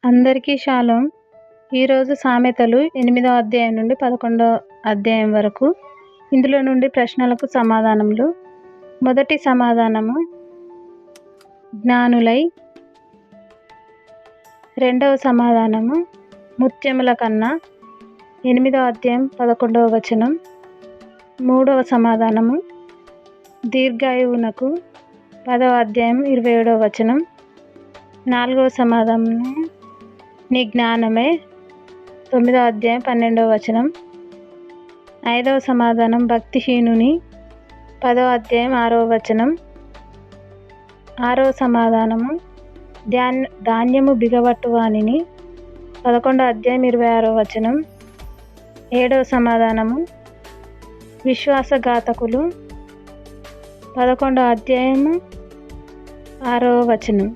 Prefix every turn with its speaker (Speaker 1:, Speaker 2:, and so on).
Speaker 1: అందరికీ షాలోం. ఈరోజు సామెతలు 8వ అధ్యాయం నుండి 11వ అధ్యాయం వరకు. ఇందులో నుండి ప్రశ్నలకు సమాధానములు. మొదటి సమాధానము, జ్ఞానులై. రెండవ సమాధానము, ముత్యముల కన్నా. 8వ అధ్యాయం 11వ వచనం. మూడవ సమాధానము, దీర్ఘాయువునకు. 10వ అధ్యాయం 27వ వచనం. నాలుగవ సమాధానము, నీ జ్ఞానమే. 9వ అధ్యాయం 12వ వచనం. ఐదవ సమాధానం, భక్తిహీనుని. 10వ అధ్యాయం 6వ వచనం. ఆరవ సమాధానము, ధాన్యము బిగబట్టువానిని. 11వ అధ్యాయం 26వ వచనం. ఏడవ సమాధానము, విశ్వాసఘాతకులు. 11వ అధ్యాయము 6వ వచనం.